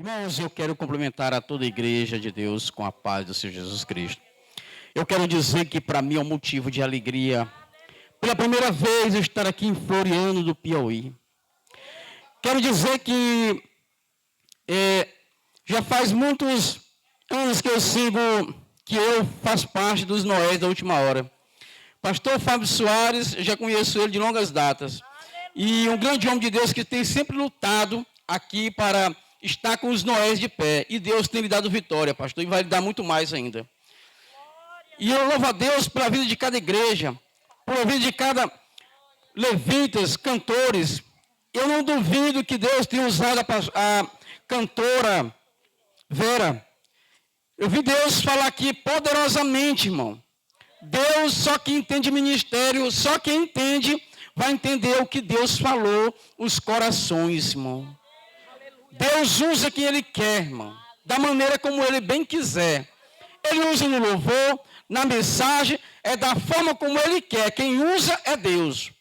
Irmãos, eu quero cumprimentar a toda a igreja de Deus com a paz do Senhor Jesus Cristo. Eu quero dizer que para mim é um motivo de alegria, pela primeira vez, eu estar aqui em Floriano do Piauí. Quero dizer que já faz muitos anos que eu faço parte dos Noés da última hora. Pastor Fábio Soares, eu já conheço ele de longas datas. E um grande homem de Deus que tem sempre lutado aqui para estar com os Noés de pé. E Deus tem lhe dado vitória, pastor, e vai lhe dar muito mais ainda. E eu louvo a Deus pela vida de cada igreja, pela vida de cada levitas, cantores. Eu não duvido que Deus tenha usado a cantora Vera. Eu vi Deus falar aqui poderosamente, irmão. Deus, só quem entende ministério, só quem entende, vai entender o que Deus falou, os corações, irmão. Deus usa quem Ele quer, irmão, da maneira como Ele bem quiser. Ele usa no louvor, na mensagem, é da forma como Ele quer. Quem usa é Deus.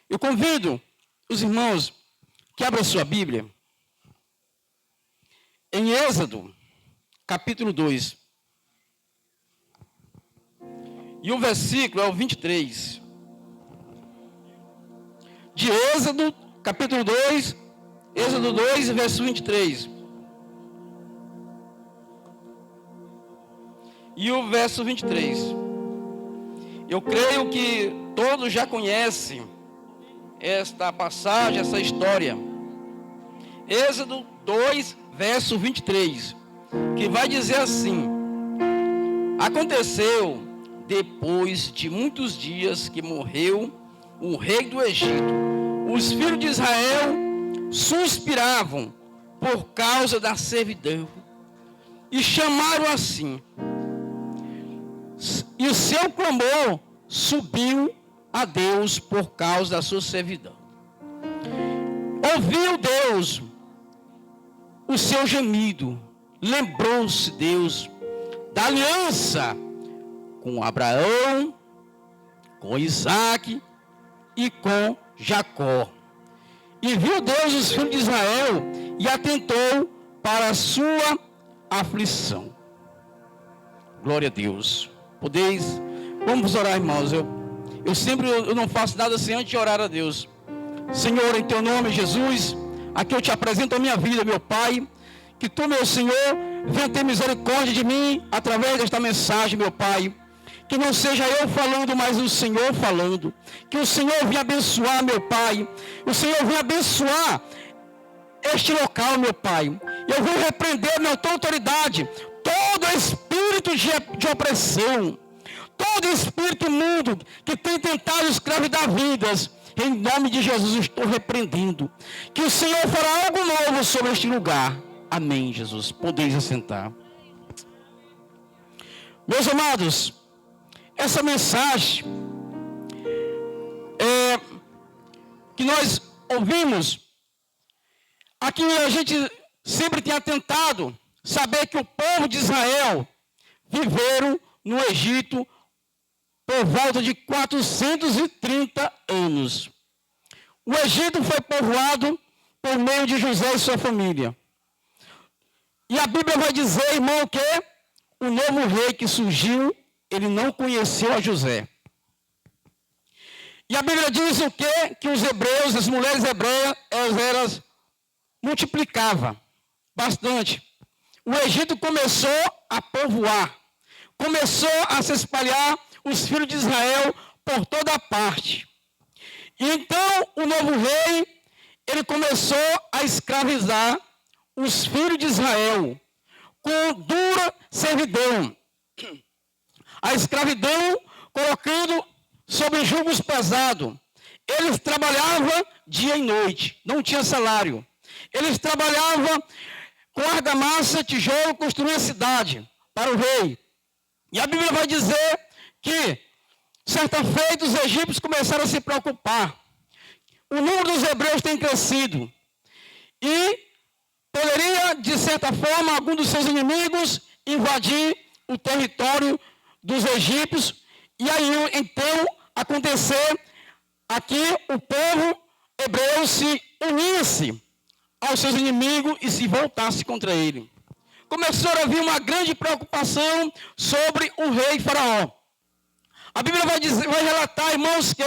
Eu convido os irmãos que abram sua Bíblia em Êxodo, capítulo 2. E o versículo é o 23. De Êxodo, capítulo 2, Êxodo 2, verso 23. E o verso 23. Eu creio que todos já conhecem esta passagem, essa história. Êxodo 2, verso 23. Que vai dizer assim: aconteceu depois de muitos dias que morreu o rei do Egito, os filhos de Israel suspiravam por causa da servidão e chamaram assim. E o seu clamor subiu a Deus por causa da sua servidão. Ouviu Deus o seu gemido, lembrou-se Deus da aliança com Abraão, com Isaac e com Jacó. E viu Deus os filhos de Israel e atentou para a sua aflição. Glória a Deus. Podeis, vamos orar, irmãos. Eu não faço nada sem antes de orar a Deus. Senhor, em teu nome, Jesus, aqui eu te apresento a minha vida, meu Pai. Que tu, meu Senhor, venha ter misericórdia de mim através desta mensagem, meu Pai. Que não seja eu falando, mas o Senhor falando. Que o Senhor venha abençoar, meu Pai. O Senhor venha abençoar este local, meu Pai. Eu vou repreender na tua autoridade todo espírito de opressão, todo espírito imundo que tem tentado escravidar vidas. Em nome de Jesus eu estou repreendendo. Que o Senhor fará algo novo sobre este lugar. Amém, Jesus. Podeis assentar. Meus amados, essa mensagem que nós ouvimos, aqui a gente sempre tem tentado saber que o povo de Israel viveram no Egito por volta de 430 anos. O Egito foi povoado por meio de José e sua família. E a Bíblia vai dizer, irmão, que o novo rei que surgiu, ele não conheceu a José. E a Bíblia diz o quê? Que os hebreus, as mulheres hebreias, elas multiplicavam bastante. O Egito começou a povoar, começou a se espalhar os filhos de Israel por toda parte. E então o novo rei, ele começou a escravizar os filhos de Israel com dura servidão. A escravidão colocando sobre julgos pesados. Eles trabalhavam dia e noite, não tinha salário. Eles trabalhavam com argamassa, tijolo, construir a cidade para o rei. E a Bíblia vai dizer que, certa feita, os egípcios começaram a se preocupar. O número dos hebreus tem crescido. E poderia, de certa forma, algum dos seus inimigos invadir o território dos egípcios. E aí, então, acontecer aqui o povo hebreu se unisse aos seus inimigos e se voltasse contra ele. Começou a haver uma grande preocupação sobre o rei Faraó. A Bíblia vai relatar, irmãos, que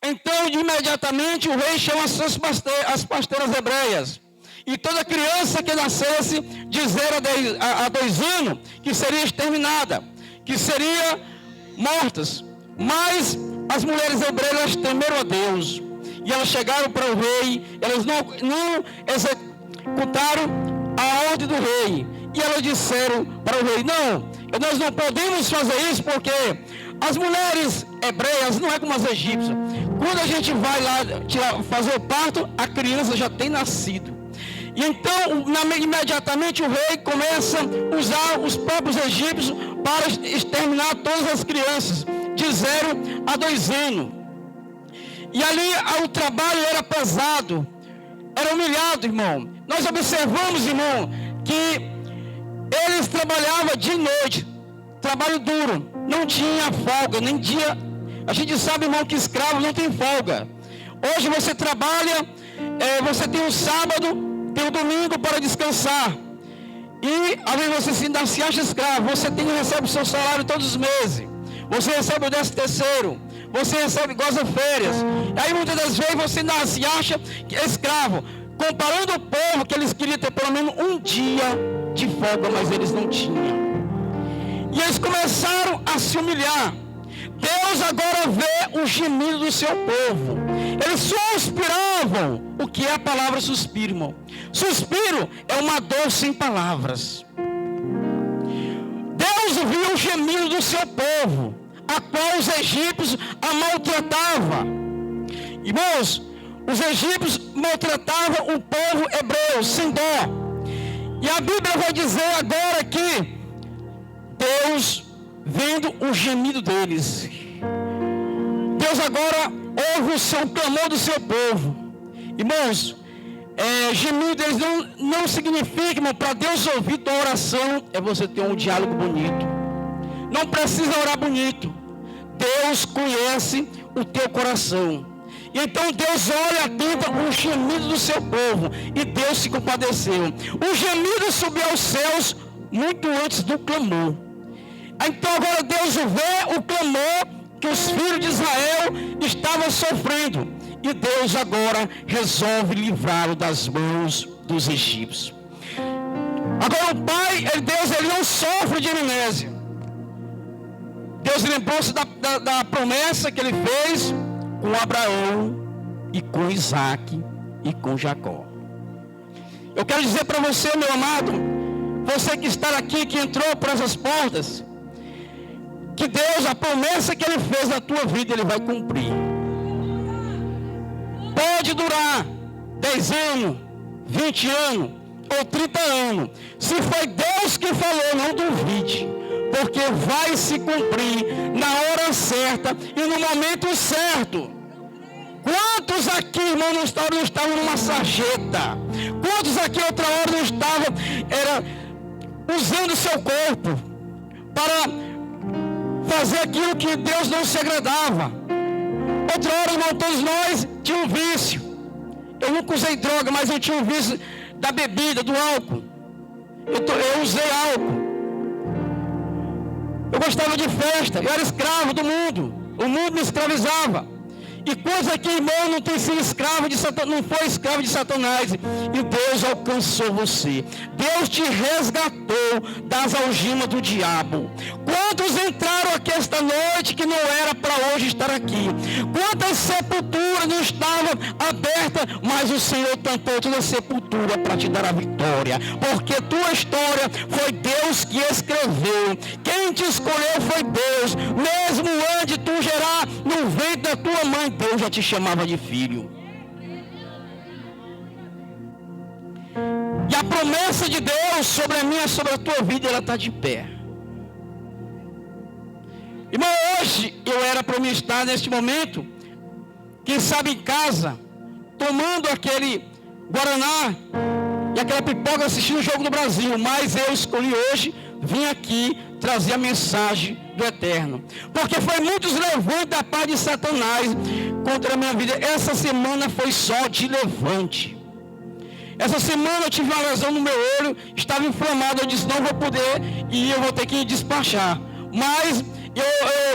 então, imediatamente, o rei chama as pasteiras hebreias. E toda criança que nascesse de 0 a 2 anos, que seria exterminada, que seria mortas. Mas as mulheres hebreias temeram a Deus. E elas chegaram para o rei, elas não executaram a ordem do rei. E elas disseram para o rei, não, nós não podemos fazer isso porque as mulheres hebreias não é como as egípcias. Quando a gente vai lá fazer o parto, a criança já tem nascido. E então, imediatamente o rei começa a usar os próprios egípcios para exterminar todas as crianças, de 0 a 2 anos. E ali o trabalho era pesado, era humilhado, irmão. Nós observamos, irmão, que eles trabalhavam de noite, trabalho duro, não tinha folga, nem dia. A gente sabe, irmão, que escravo não tem folga. Hoje você trabalha, você tem um sábado, tem um domingo para descansar. E às vezes você se acha escravo, você recebe o seu salário todos os meses. Você recebe o 13º, você goza férias. Aí muitas das vezes você se acha escravo. Comparando o povo, que eles queriam ter pelo menos um dia de folga, mas eles não tinham. E eles começaram a se humilhar. Deus agora vê o gemido do seu povo. Eles suspiravam. O que é a palavra suspiro, irmão? Suspiro é uma dor sem palavras. Deus viu o gemido do seu povo, a qual os egípcios a maltratavam. Irmãos, os egípcios maltratavam o povo hebreu sem dó. E a Bíblia vai dizer agora que Deus, vendo o gemido deles, Deus agora ouve o clamor do seu povo. Irmãos, gemido deles não significa, irmão, para Deus ouvir tua oração, é você ter um diálogo bonito. Não precisa orar bonito. Deus conhece o teu coração. E então Deus olha atento o gemido do seu povo. E Deus se compadeceu. O gemido subiu aos céus muito antes do clamor. Então agora Deus vê o clamor que os filhos de Israel estavam sofrendo. E Deus agora resolve livrá-lo das mãos dos egípcios. Agora o Pai, Deus, ele não sofre de amnésia. Deus lembrou-se da promessa que ele fez com Abraão e com Isaac e com Jacó. Eu quero dizer para você, meu amado, você que está aqui, que entrou por essas portas, que Deus, a promessa que ele fez na tua vida, ele vai cumprir. Pode durar 10 anos, 20 anos ou 30 anos. Se foi Deus que falou, não duvide, porque vai se cumprir na hora certa e no momento certo. Quantos aqui, irmão, não estavam numa sarjeta? Quantos aqui outra hora não estavam usando o seu corpo para fazer aquilo que Deus não se agradava? Outra hora, irmão, todos nós tínhamos um vício. Eu nunca usei droga, mas eu tinha um vício da bebida, do álcool. Eu usei álcool. Eu gostava de festa, eu era escravo do mundo. O mundo me escravizava. E coisa que, irmão, não tem sido escravo de Satanás, não foi escravo de Satanás. E Deus alcançou você. Deus te resgatou das algemas do diabo. Quantos entraram aqui esta noite que não era para hoje estar aqui? Quantas sepulturas não estavam abertas, mas o Senhor tampou toda a sepultura para te dar a vitória. Porque tua história foi Deus que escreveu. Quem te escolheu foi Deus. Mesmo antes de tu gerar no ventre da tua mãe, Deus já te chamava de filho. E a promessa de Deus sobre a minha, sobre a tua vida, ela está de pé. Irmão, hoje eu era para mim estar neste momento, quem sabe em casa, tomando aquele Guaraná e aquela pipoca assistindo o Jogo do Brasil, mas eu escolhi hoje vir aqui trazer a mensagem do Eterno, porque foi muitos levantes da parte de Satanás contra a minha vida. Essa semana foi só de levante. Essa semana eu tive uma lesão no meu olho, estava inflamado, eu disse, não vou poder e eu vou ter que despachar. Mas eu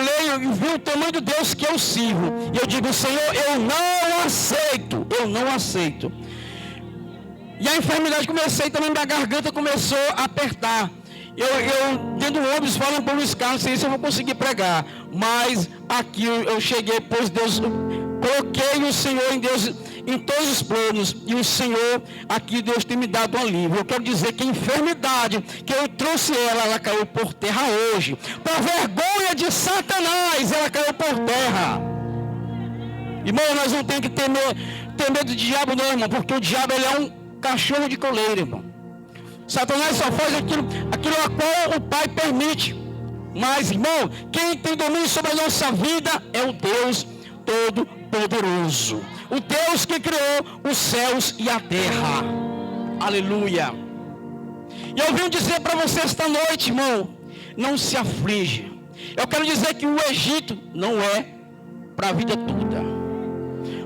leio e vi o tamanho de Deus que eu sirvo. E eu digo, Senhor, eu não aceito. E a enfermidade comecei também, minha garganta começou a apertar. Eu dentro do ônibus falando por Luiz Carlos, não sei se eu vou conseguir pregar. Mas aqui eu cheguei, pois Deus, coloquei o Senhor em Deus, em todos os planos. E o Senhor, aqui Deus tem me dado um alívio. Eu quero dizer que a enfermidade, que eu trouxe ela caiu por terra hoje. Para vergonha de Satanás, ela caiu por terra. Irmão, nós não temos que ter medo do diabo não, irmão. Porque o diabo, ele é um cachorro de coleira, irmão. Satanás só faz aquilo a qual o Pai permite. Mas, irmão, quem tem domínio sobre a nossa vida é o Deus Todo-Poderoso. O Deus que criou os céus e a terra. Aleluia. E eu vim dizer para você esta noite, irmão, não se aflige. Eu quero dizer que o Egito não é para a vida toda.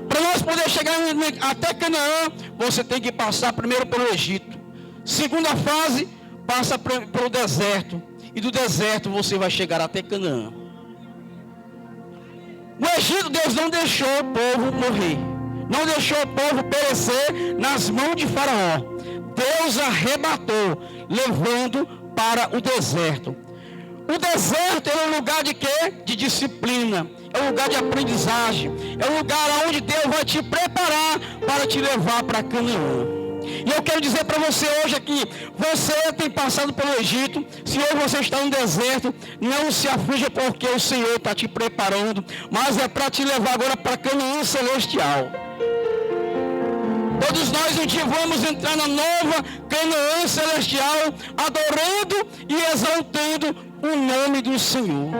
Para nós poder chegar até Canaã, você tem que passar primeiro pelo Egito. Segunda fase, passa pelo deserto. E do deserto você vai chegar até Canaã. No Egito, Deus não deixou o povo morrer. Não deixou o povo perecer nas mãos de Faraó. Deus arrebatou, levando para o deserto. O deserto é um lugar de quê? De disciplina. É um lugar de aprendizagem. É um lugar onde Deus vai te preparar para te levar para Canaã. E eu quero dizer para você hoje aqui, você tem passado pelo Egito, se hoje você está no deserto, não se aflige porque o Senhor está te preparando, mas é para te levar agora para Canaã celestial. Todos nós um dia vamos entrar na nova Canaã celestial, adorando e exaltando o nome do Senhor.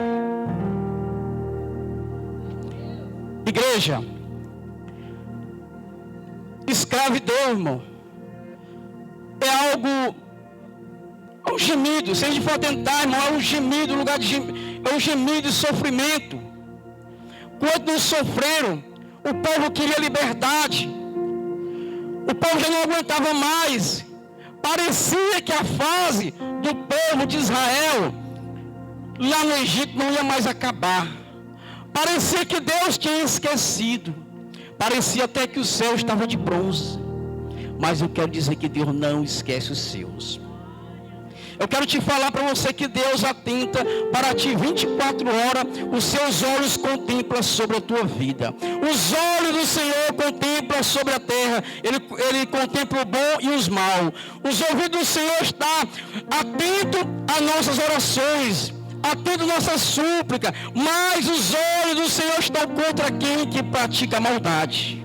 Igreja, escravidão, irmão, é algo, é um gemido. Se a gente for tentar, irmão, é um gemido, lugar de gemido, é um gemido de sofrimento. Quando não sofreram, o povo queria liberdade. O povo já não aguentava mais. Parecia que a fase do povo de Israel lá no Egito não ia mais acabar. Parecia que Deus tinha esquecido. Parecia até que o céu estava de bronze. Mas eu quero dizer que Deus não esquece os seus. Eu quero te falar para você que Deus atenta para ti 24 horas. Os seus olhos contemplam sobre a tua vida. Os olhos do Senhor contemplam sobre a terra. Ele contempla o bom e os maus. Os ouvidos do Senhor estão atentos às nossas orações, atento à nossa súplica. Mas os olhos do Senhor estão contra quem que pratica maldade.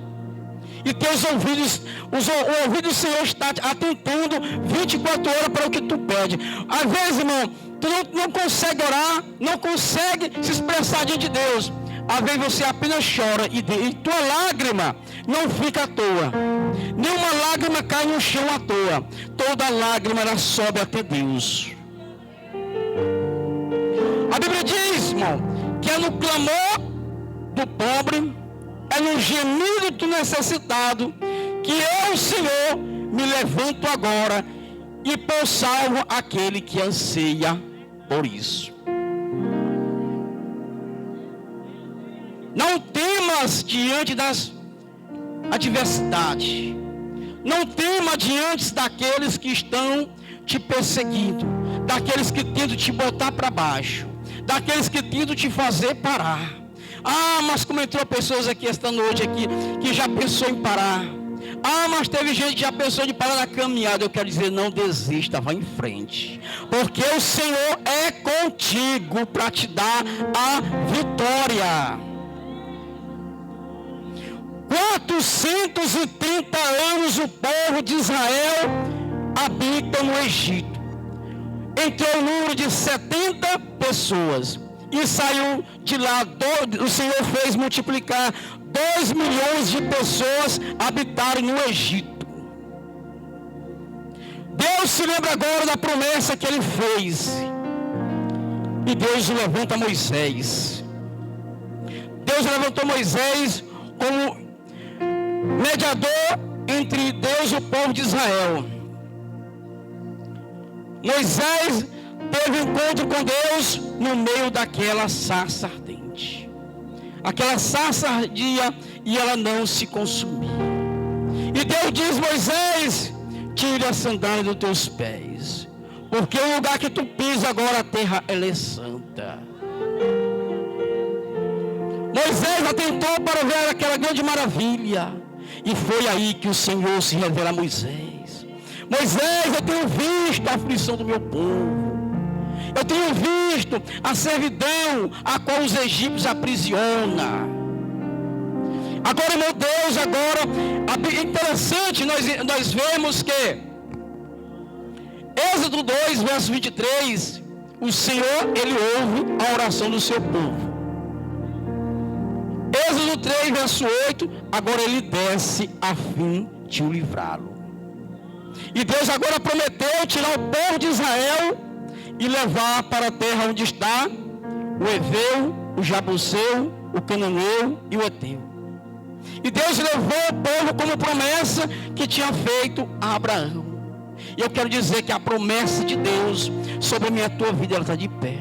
E teus ouvidos, o ouvido do Senhor está atentando 24 horas para o que tu pede. Às vezes, irmão, tu não consegue orar, não consegue se expressar diante de Deus. Às vezes você apenas chora e tua lágrima não fica à toa. Nenhuma lágrima cai no chão à toa. Toda lágrima ela sobe até Deus. A Bíblia diz, irmão, que é no clamor do pobre, é no gemido do necessitado, que eu, Senhor, me levanto agora e por salvo aquele que anseia por isso. Não temas diante das adversidades. Não temas diante daqueles que estão te perseguindo, daqueles que tentam te botar para baixo, daqueles que tentam te fazer parar. Ah, mas como entrou pessoas aqui esta noite aqui que já pensou em parar. Ah, mas teve gente que já pensou de parar na caminhada. Eu quero dizer, não desista, vá em frente. Porque o Senhor é contigo para te dar a vitória. 430 anos o povo de Israel habita no Egito. Entrou o número de 70 pessoas. E saiu de lá, o Senhor fez multiplicar 2 milhões de pessoas habitarem no Egito. Deus se lembra agora da promessa que Ele fez. E Deus levanta Moisés. Deus levantou Moisés como mediador entre Deus e o povo de Israel. Moisés teve encontro com Deus no meio daquela sarça ardente. Aquela sarça ardia e ela não se consumia. E Deus diz: Moisés, tire a sandália dos teus pés, porque o lugar que tu pisa agora, a terra ela é santa. Moisés atentou para ver aquela grande maravilha, e foi aí que o Senhor se revela a Moisés. Moisés, eu tenho visto a aflição do meu povo, eu tenho visto a servidão a qual os egípcios aprisionam. Agora, meu Deus, é interessante, nós vemos que Êxodo 2, verso 23, o Senhor, Ele ouve a oração do seu povo. Êxodo 3, verso 8, agora Ele desce a fim de o livrá-lo. E Deus agora prometeu tirar o povo de Israel e levar para a terra onde está o Eveu, o Jabuseu, o Cananeu e o Eteu. E Deus levou o povo como promessa que tinha feito a Abraão. E eu quero dizer que a promessa de Deus sobre a minha tua vida, ela está de pé.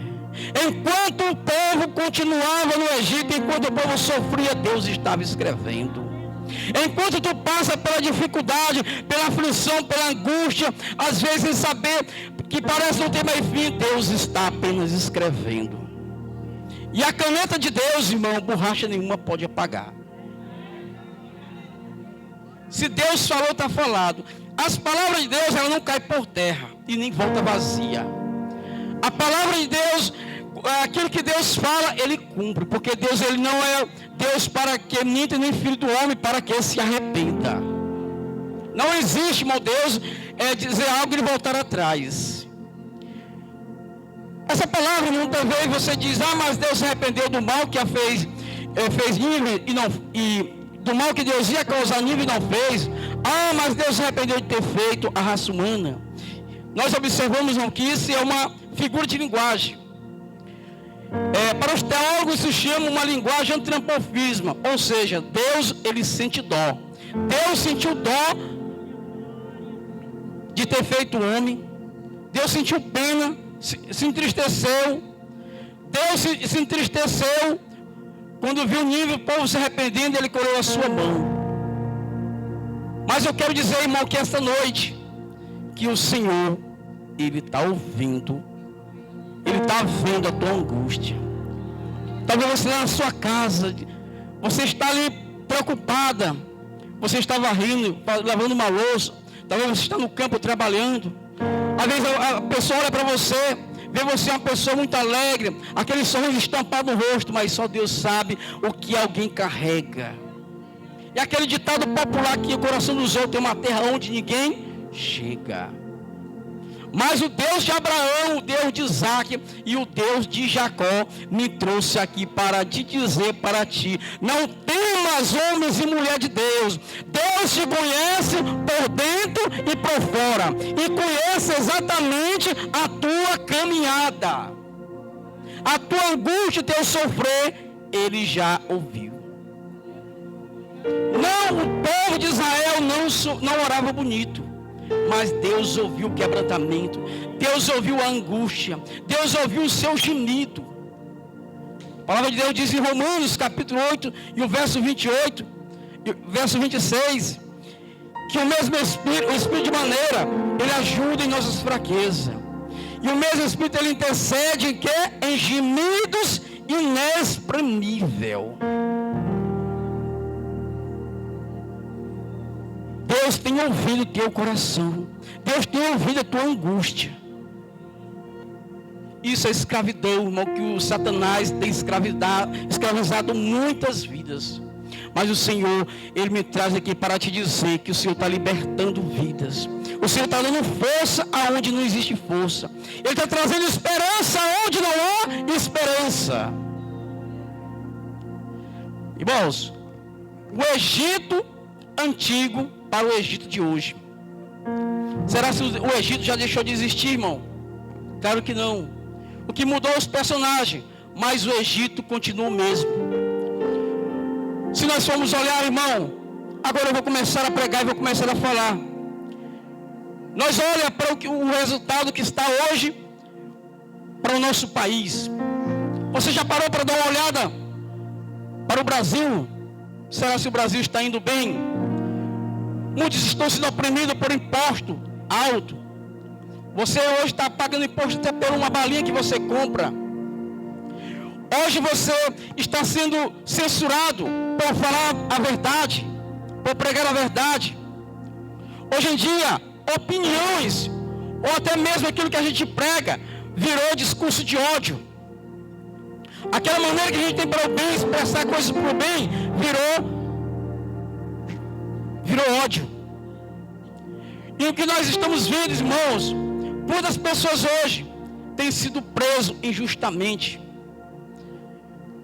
Enquanto o povo continuava no Egito, enquanto o povo sofria, Deus estava escrevendo. Enquanto tu passa pela dificuldade, pela aflição, pela angústia, às vezes sem saber, que parece não ter mais fim, Deus está apenas escrevendo. E a caneta de Deus, irmão, borracha nenhuma pode apagar. Se Deus falou, está falado. As palavras de Deus, ela não cai por terra e nem volta vazia. A palavra de Deus, aquilo que Deus fala, Ele cumpre. Porque Deus, Ele não é Deus para que minta, nem filho do homem para que se arrependa. Não existe, meu Deus, dizer algo e voltar atrás. Essa palavra, muitas vezes você diz: mas Deus se arrependeu do mal que fez Nínive e do mal que Deus ia causar Nínive e não fez. Mas Deus se arrependeu de ter feito a raça humana. Nós observamos que isso é uma figura de linguagem. Para os teólogos isso chama uma linguagem antropomorfismo, ou seja, Deus, Ele sente dó. Deus sentiu dó de ter feito o homem. Deus sentiu pena, se entristeceu. Deus se entristeceu quando viu o Nínive, o povo se arrependendo, Ele colheu a sua mão. Mas eu quero dizer, irmão, que esta noite, que o Senhor, Ele está ouvindo, Ele está vendo a tua angústia. Talvez você lá na sua casa, você está ali preocupada, você está varrendo, lavando uma louça, talvez você está no campo trabalhando. Às vezes a pessoa olha para você, vê você uma pessoa muito alegre, aquele sorriso estampado no rosto, mas só Deus sabe o que alguém carrega. E aquele ditado popular que o coração dos outros tem uma terra onde ninguém chega. Mas o Deus de Abraão, o Deus de Isaac e o Deus de Jacó me trouxe aqui para te dizer para ti: não temas, homens e mulheres de Deus. Deus te conhece por dentro e por fora, e conhece exatamente a tua caminhada, a tua angústia, teu sofrer, Ele já ouviu. Não, o povo de Israel não orava bonito, mas Deus ouviu o quebrantamento, Deus ouviu a angústia, Deus ouviu o seu gemido. A palavra de Deus diz em Romanos capítulo 8 e o verso 28, verso 26, que o mesmo Espírito, o Espírito de maneira, Ele ajuda em nossas fraquezas, e o mesmo Espírito, Ele intercede em quê? Em gemidos inexprimível. Deus tem ouvido o teu coração. Deus tem ouvido a tua angústia. Isso é escravidão, irmão, que o Satanás tem escravizado muitas vidas. Mas o Senhor, Ele me traz aqui para te dizer que o Senhor está libertando vidas. O Senhor está dando força aonde não existe força. Ele está trazendo esperança aonde não há esperança. Irmãos, o Egito antigo para o Egito de hoje. Será que o Egito já deixou de existir, irmão? Claro que não. O que mudou os personagens, mas o Egito continua o mesmo. Se nós formos olhar, irmão, agora eu vou começar a pregar e vou começar a falar. Nós olhamos para o resultado que está hoje para o nosso país. Você já parou para dar uma olhada para o Brasil? Será que o Brasil está indo bem? Muitos estão sendo oprimidos por imposto alto. Você hoje está pagando imposto até por uma balinha que você compra. Hoje você está sendo censurado por falar a verdade, por pregar a verdade. Hoje em dia, opiniões, ou até mesmo aquilo que a gente prega, virou discurso de ódio. Aquela maneira que a gente tem para o bem, expressar coisas para o bem, virou ódio. E o que nós estamos vendo, irmãos, muitas pessoas hoje têm sido presos injustamente.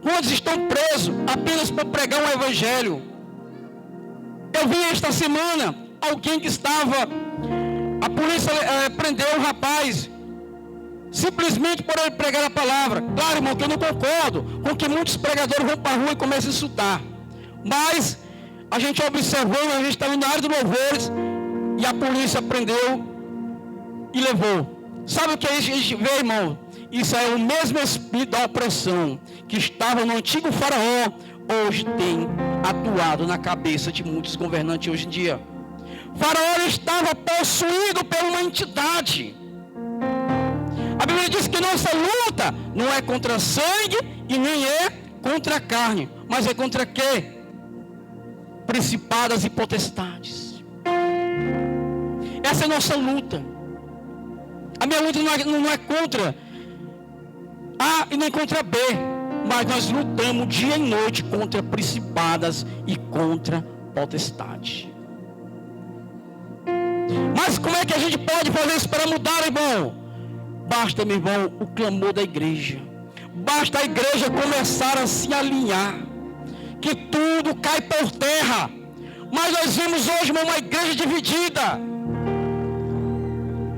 Muitos estão presos apenas por pregar um evangelho. Eu vi esta semana alguém que estava, a polícia prendeu um rapaz, simplesmente por ele pregar a palavra. Claro, irmão, que eu não concordo com que muitos pregadores vão para a rua e começam a insultar. Mas a gente observou, a gente estava na área dos louvores e a polícia prendeu e levou. Sabe o que a gente vê, irmão? Isso é o mesmo espírito da opressão que estava no antigo faraó, hoje tem atuado na cabeça de muitos governantes hoje em dia. Faraó estava possuído por uma entidade. A Bíblia diz que nossa luta não é contra sangue e nem é contra a carne, mas é contra quê? Principados e potestades. Essa é a nossa luta. A minha luta não é contra A e nem contra B, mas nós lutamos dia e noite contra principadas e contra potestade. Mas como é que a gente pode fazer isso para mudar, irmão? Basta, meu irmão, o clamor da igreja. Basta a igreja começar a se alinhar, que tudo cai por terra. Mas nós vemos hoje, irmão, uma igreja dividida.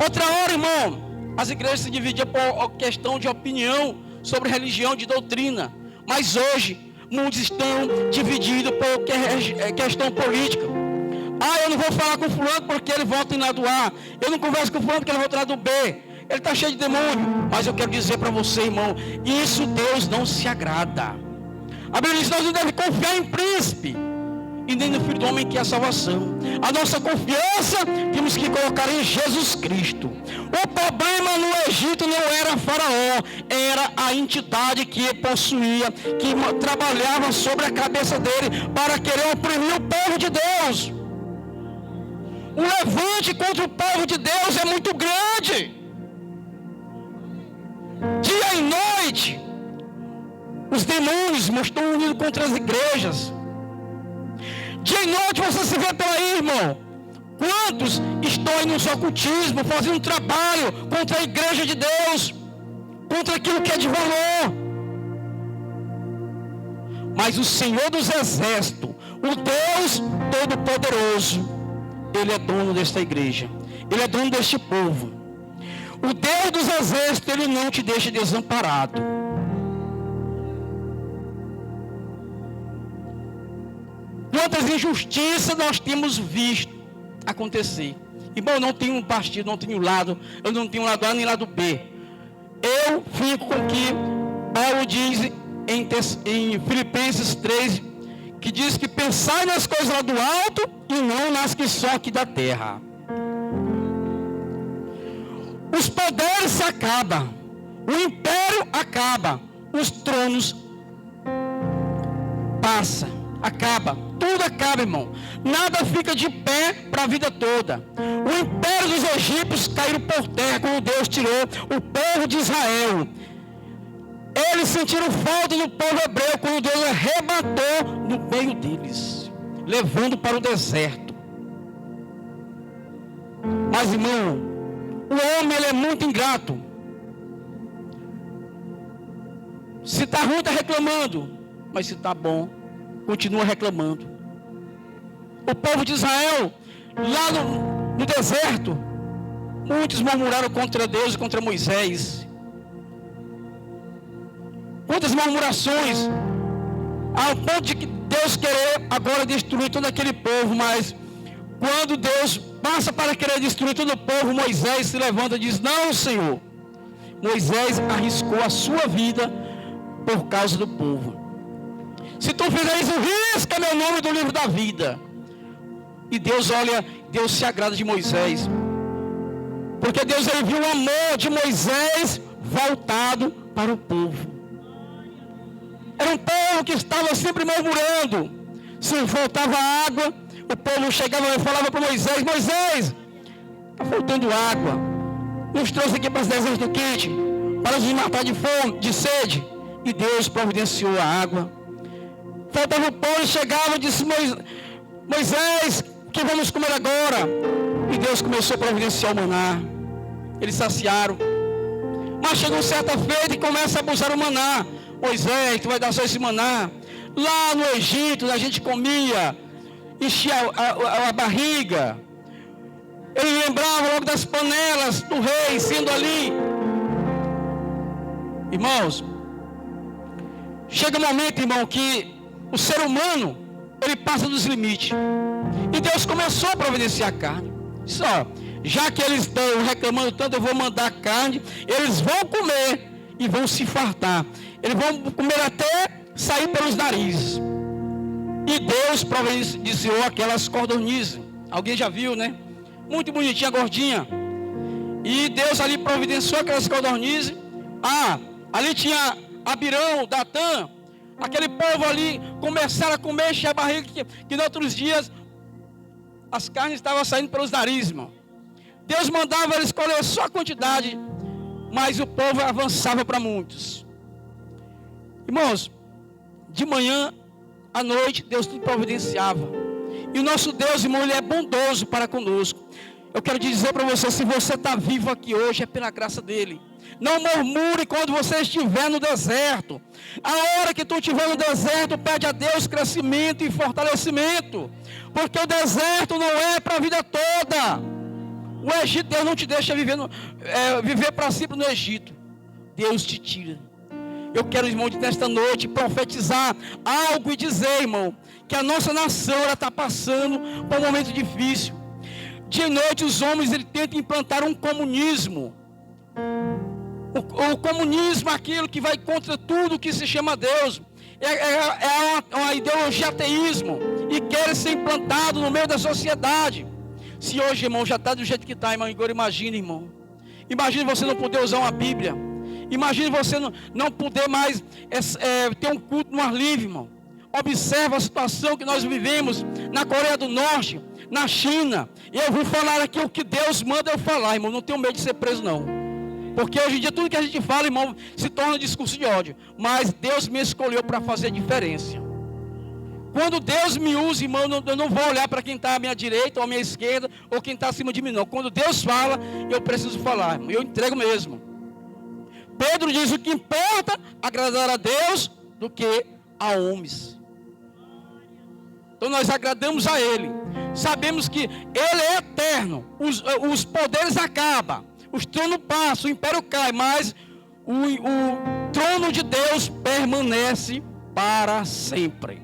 Outra hora, irmão, as igrejas se dividiam por questão de opinião sobre religião, de doutrina. Mas hoje, muitos estão divididos por questão política. Ah, eu não vou falar com fulano porque ele vota em lado A. Eu não converso com fulano porque ele vota em lado B. Ele está cheio de demônio. Mas eu quero dizer para você, irmão, isso Deus não se agrada. A Bíblia diz que nós não devemos confiar em príncipe e nem no Filho do Homem, que é a salvação. A nossa confiança temos que colocar em Jesus Cristo. O problema no Egito não era Faraó, era a entidade que possuía, que trabalhava sobre a cabeça dele para querer oprimir o povo de Deus. O levante contra o povo de Deus é muito grande. Dia e noite, os demônios estão unidos contra as igrejas. Dia e noite você se vê por aí, irmão. Quantos estão aí no ocultismo, fazendo um trabalho contra a igreja de Deus, contra aquilo que é de valor. Mas o Senhor dos Exércitos, o Deus Todo-Poderoso, Ele é dono desta igreja. Ele é dono deste povo. O Deus dos Exércitos, Ele não te deixa desamparado. Quantas injustiças nós temos visto acontecer. Irmão, eu não tenho um partido, não tenho lado. Eu não tenho lado A nem lado B. Eu fico com o que Paulo diz em Filipenses 3, que diz que pensai nas coisas lá do alto e não nas que são aqui da terra. Os poderes se acabam, o império acaba, os tronos passam, acaba, tudo acaba, irmão. Nada fica de pé para a vida toda. O império dos egípcios caiu por terra quando Deus tirou o povo de Israel. Eles sentiram falta do povo hebreu quando Deus arrebatou no meio deles, levando para o deserto. Mas, irmão, o homem ele é muito ingrato. Se está ruim, está reclamando. Mas se está bom, continua reclamando. O povo de Israel, lá no deserto, muitos murmuraram contra Deus e contra Moisés. Quantas murmurações. ao ponto de que Deus querer agora destruir todo aquele povo. Mas quando Deus passa para querer destruir todo o povo, Moisés se levanta e diz: não, Senhor. Moisés arriscou a sua vida por causa do povo. Se tu fizer isso, risca meu nome do livro da vida. E Deus olha, Deus se agrada de Moisés, porque Deus, ele viu o amor de Moisés voltado para o povo. Era um povo que estava sempre murmurando. Se faltava água, o povo chegava e falava para Moisés: Moisés, está faltando água, nos trouxe aqui para esse deserto quente, para nos matar de fome, de sede. E Deus providenciou a água. Faltava o pão e chegava e disse: Moisés, o que vamos comer agora? E Deus começou a providenciar o maná. Eles saciaram. Mas chegou certa feita e começa a abusar o maná. Moisés, tu vai dar só esse maná? Lá no Egito a gente comia, enchia a barriga. Ele lembrava logo das panelas do rei sendo ali. Irmãos, chega um momento, irmão, que o ser humano, ele passa dos limites. E Deus começou a providenciar carne. Só, já que eles estão reclamando tanto, eu vou mandar carne. Eles vão comer e vão se fartar. Eles vão comer até sair pelos narizes. E Deus providenciou aquelas codornizes. Alguém já viu, né? Muito bonitinha, gordinha. E Deus ali providenciou aquelas codornizes. Ali tinha Abirão, Datã. Aquele povo ali começaram a comer, encher a barriga, que nos outros dias as carnes estavam saindo pelos narizes, irmão. Deus mandava eles escolher só a quantidade, mas o povo avançava para muitos. Irmãos, de manhã à noite, Deus tudo providenciava. E o nosso Deus, irmão, ele é bondoso para conosco. Eu quero dizer para você, se você está vivo aqui hoje, é pela graça dele. Não murmure quando você estiver no deserto. A hora que tu estiver no deserto, pede a Deus crescimento e fortalecimento. Porque o deserto não é para a vida toda. O Egito, Deus não te deixa viver para sempre no Egito. Deus te tira. Eu quero, irmão, nesta noite profetizar algo e dizer, irmão, que a nossa nação está passando por um momento difícil. De noite os homens tentam implantar um comunismo. O comunismo é aquilo que vai contra tudo que se chama Deus. É uma ideologia ateísmo. E quer ser implantado no meio da sociedade. Se hoje, irmão, já está do jeito que está, irmão, agora imagine, irmão. Imagine você não poder usar uma Bíblia. Imagine você não poder mais ter um culto no ar livre, irmão. Observa a situação que nós vivemos na Coreia do Norte, na China. E eu vou falar aqui o que Deus manda eu falar, irmão. Não tenho medo de ser preso, não. Porque hoje em dia tudo que a gente fala, irmão, se torna discurso de ódio. Mas Deus me escolheu para fazer a diferença. Quando Deus me usa, irmão, eu não vou olhar para quem está à minha direita ou à minha esquerda, ou quem está acima de mim, não. Quando Deus fala, eu preciso falar, irmão. Eu entrego mesmo. Pedro diz: o que importa agradar a Deus do que a homens. Então nós agradamos a Ele. Sabemos que Ele é eterno. Os poderes acabam. Os tronos passam, o império cai, mas o trono de Deus permanece para sempre.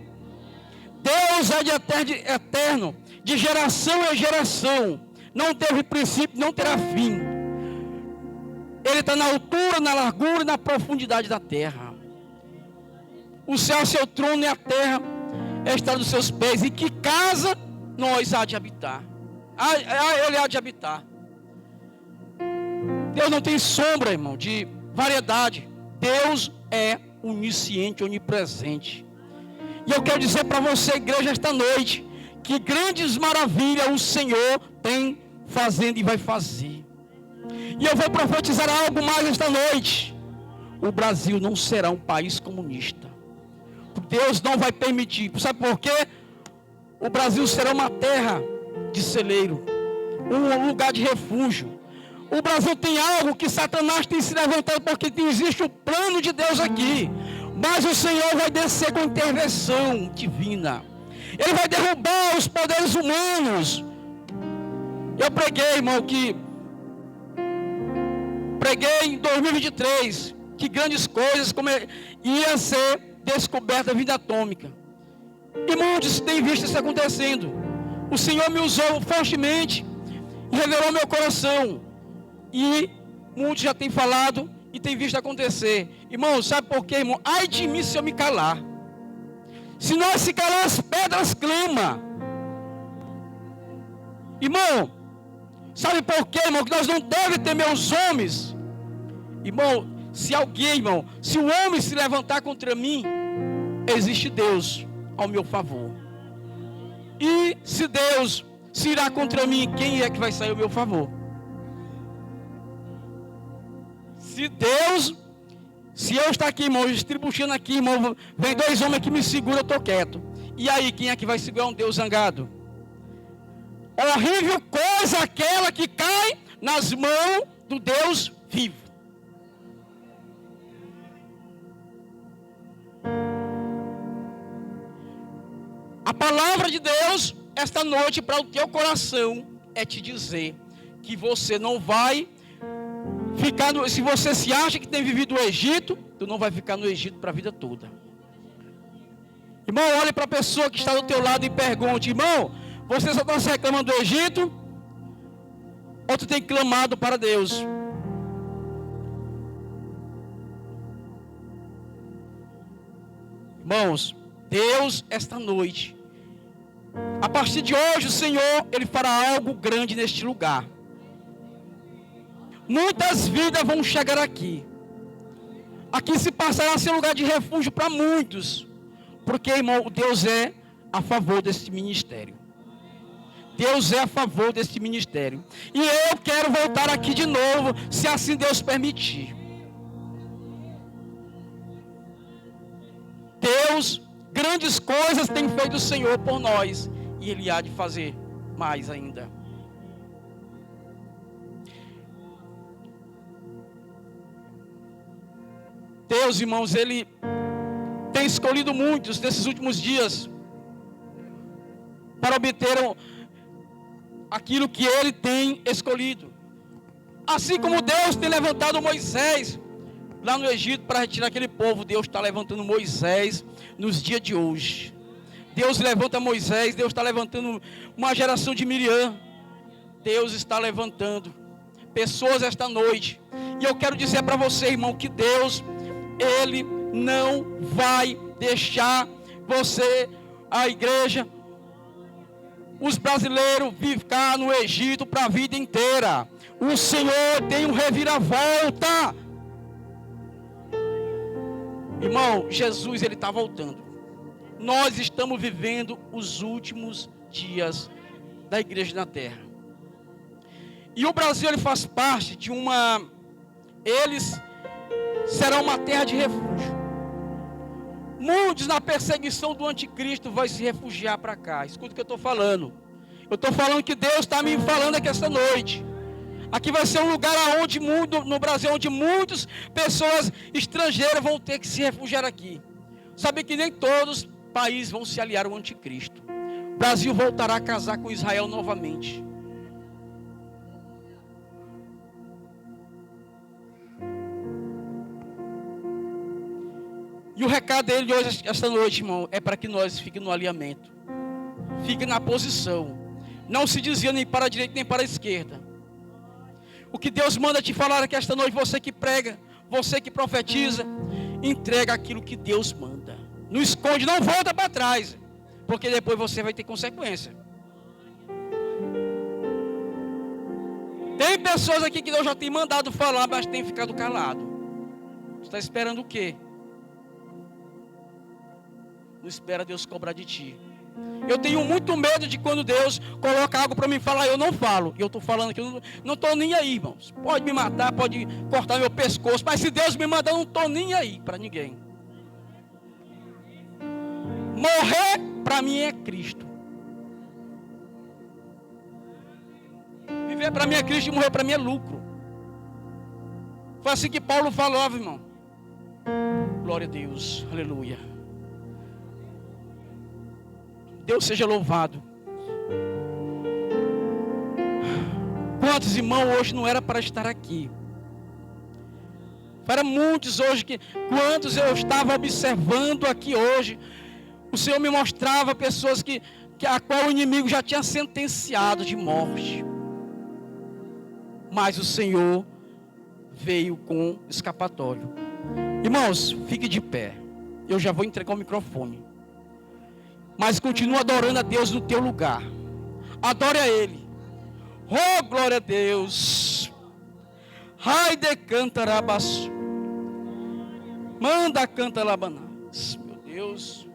Deus é de eterno, de geração em geração. Não teve princípio, não terá fim. Ele está na altura, na largura e na profundidade da terra. O céu é seu trono e a terra é estar dos seus pés. E que casa nós há de habitar? Ele há de habitar. Deus não tem sombra, irmão, de variedade. Deus é onisciente, onipresente. E eu quero dizer para você, igreja, esta noite, que grandes maravilhas o Senhor tem fazendo e vai fazer. E eu vou profetizar algo mais esta noite. O Brasil não será um país comunista. Deus não vai permitir. Sabe por quê? O Brasil será uma terra de celeiro, um lugar de refúgio. O Brasil tem algo que Satanás tem se levantado, porque existe o plano de Deus aqui. Mas o Senhor vai descer com intervenção divina. Ele vai derrubar os poderes humanos. Eu preguei, irmão, preguei em 2023 que grandes coisas ia ser descoberto da vida atômica. E muitos têm visto isso acontecendo. O Senhor me usou fortemente e revelou meu coração. E muitos já têm falado e têm visto acontecer. Irmão, sabe por quê, irmão? Ai de mim se eu me calar. Se nós se calar, as pedras clamam. Irmão, sabe por quê, irmão? Que nós não devemos temer os homens. Irmão, se alguém, irmão, se o homem se levantar contra mim, existe Deus ao meu favor. E se Deus se irá contra mim, quem é que vai sair ao meu favor? Se eu estar aqui, irmão, distribuindo aqui, irmão, vem dois homens que me seguram, eu estou quieto. E aí, quem é que vai segurar um Deus zangado? Horrível coisa aquela que cai nas mãos do Deus vivo. A palavra de Deus, esta noite, para o teu coração, é te dizer que você não vai ficar, se você se acha que tem vivido o Egito, tu não vai ficar no Egito para a vida toda. Irmão, olhe para a pessoa que está do teu lado e pergunte: irmão, você só está se reclamando do Egito? Ou tu tem clamado para Deus? Irmãos, Deus, esta noite, a partir de hoje, o Senhor, Ele fará algo grande neste lugar. Muitas vidas vão chegar aqui. Aqui se passará a ser lugar de refúgio para muitos. Porque, irmão, Deus é a favor desse ministério. Deus é a favor desse ministério. E eu quero voltar aqui de novo, se assim Deus permitir. Deus, grandes coisas tem feito o Senhor por nós. E Ele há de fazer mais ainda. Deus, irmãos, Ele tem escolhido muitos nesses últimos dias para obter aquilo que Ele tem escolhido. Assim como Deus tem levantado Moisés lá no Egito para retirar aquele povo, Deus está levantando Moisés nos dias de hoje. Deus levanta Moisés, Deus está levantando uma geração de Miriam. Deus está levantando pessoas esta noite. E eu quero dizer para você, irmão, que Deus, Ele não vai deixar você, a igreja, os brasileiros ficar no Egito para a vida inteira. O Senhor tem um reviravolta. Irmão, Jesus, Ele está voltando. Nós estamos vivendo os últimos dias da igreja na terra. E o Brasil, ele faz parte de eles serão uma terra de refúgio. Muitos na perseguição do anticristo vão se refugiar para cá. Escuta o que eu estou falando. Eu estou falando que Deus está me falando aqui esta noite. Aqui vai ser um lugar onde no Brasil, onde muitas pessoas estrangeiras vão ter que se refugiar aqui. Sabe que nem todos os países vão se aliar ao anticristo. O Brasil voltará a casar com Israel novamente. E o recado dele hoje, esta noite, irmão, é para que nós fiquemos no alinhamento. Fique na posição. Não se desvia nem para a direita nem para a esquerda. O que Deus manda te falar aqui esta noite, você que prega, você que profetiza, entrega aquilo que Deus manda. Não esconde, não volta para trás, porque depois você vai ter consequência. Tem pessoas aqui que Deus já tem mandado falar, mas tem ficado calado. Você está esperando o quê? Não espera Deus cobrar de ti. Eu tenho muito medo de quando Deus coloca algo para mim falar, eu não falo. E eu estou falando que eu não estou nem aí, irmãos. Pode me matar, pode cortar meu pescoço, mas se Deus me mandar, eu não estou nem aí para ninguém. Morrer para mim é Cristo. Viver para mim é Cristo e morrer para mim é lucro. Foi assim que Paulo falava, irmão. Glória a Deus, aleluia. Deus seja louvado. Quantos irmãos hoje não era para estar aqui? Para muitos hoje, quantos eu estava observando aqui hoje, o Senhor me mostrava pessoas a qual o inimigo já tinha sentenciado de morte. Mas o Senhor veio com escapatório. Irmãos, fique de pé. Eu já vou entregar o microfone. Mas continua adorando a Deus no teu lugar. Adore a Ele. Oh, glória a Deus. Ai de cantarabas. Manda canta labanás. Meu Deus.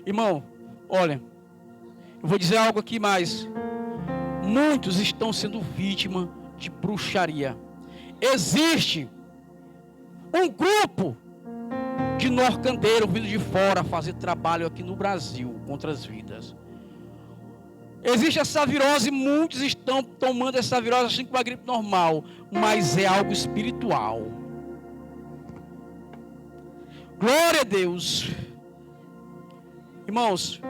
Irmão, olha. Eu vou dizer algo aqui mais. Muitos estão sendo vítima de bruxaria. Existe um grupo de norcandeiros vindo de fora fazer trabalho aqui no Brasil contra as vidas. Existe essa virose, muitos estão tomando essa virose assim como a gripe normal, mas é algo espiritual. Glória a Deus. Irmãos,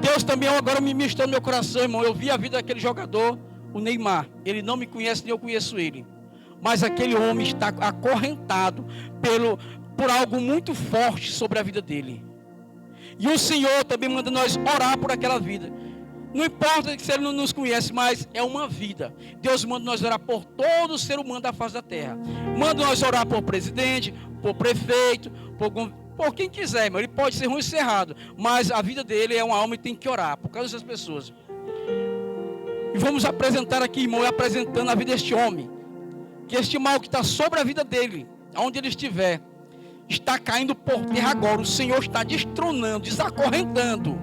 Deus também agora me ministrou no meu coração, irmão. Eu vi a vida daquele jogador, o Neymar. Ele não me conhece, nem eu conheço ele. Mas aquele homem está acorrentado por algo muito forte sobre a vida dele. E o Senhor também manda nós orar por aquela vida. Não importa se ele não nos conhece, mas é uma vida. Deus manda nós orar por todo ser humano da face da terra. Manda nós orar por presidente, por prefeito, por quem quiser, irmão. Ele pode ser ruim e ser errado, mas a vida dele é uma alma e tem que orar por causa dessas pessoas. E vamos apresentar aqui, irmão, apresentando a vida deste homem. Que este mal que está sobre a vida dele, onde ele estiver, está caindo por terra agora. O Senhor está destronando, desacorrentando.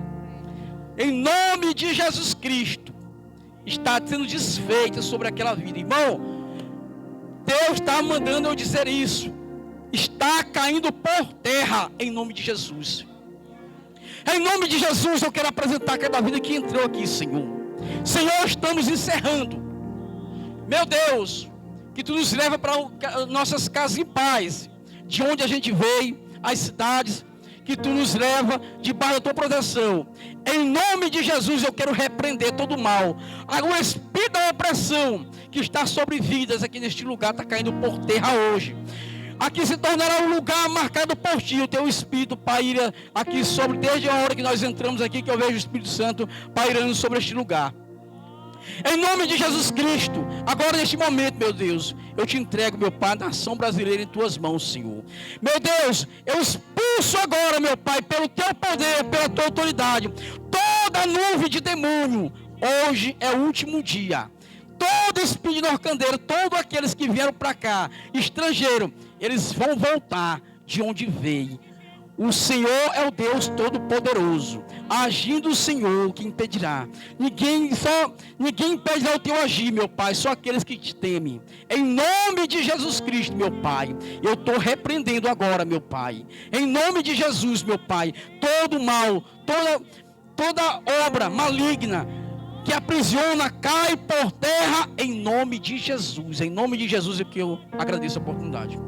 Em nome de Jesus Cristo, está sendo desfeita sobre aquela vida. Irmão, Deus está mandando eu dizer isso. Está caindo por terra em nome de Jesus. Em nome de Jesus eu quero apresentar cada vida que entrou aqui, Senhor. Senhor, estamos encerrando. Meu Deus, que Tu nos leva para nossas casas em paz, de onde a gente veio, as cidades, que Tu nos leva debaixo da Tua proteção. Em nome de Jesus eu quero repreender todo o mal. O espírito da opressão que está sobre vidas aqui neste lugar está caindo por terra hoje. Aqui se tornará um lugar marcado por Ti. O Teu Espírito paira aqui sobre, desde a hora que nós entramos aqui, que eu vejo o Espírito Santo pairando sobre este lugar. Em nome de Jesus Cristo, agora neste momento, meu Deus, eu Te entrego, meu Pai, a nação brasileira em Tuas mãos, Senhor. Meu Deus, eu expulso agora, meu Pai, pelo Teu poder, pela Tua autoridade, toda nuvem de demônio. Hoje é o último dia. Todo espírito norcandeiro, todos aqueles que vieram para cá, estrangeiro, eles vão voltar de onde veio. O Senhor é o Deus Todo-Poderoso. Agindo o Senhor, que impedirá? Ninguém impedirá o Teu agir, meu Pai, só aqueles que Te temem. Em nome de Jesus Cristo, meu Pai, eu estou repreendendo agora, meu Pai. Em nome de Jesus, meu Pai, todo mal, toda obra maligna que aprisiona, cai por terra, em nome de Jesus. Em nome de Jesus é que eu agradeço a oportunidade.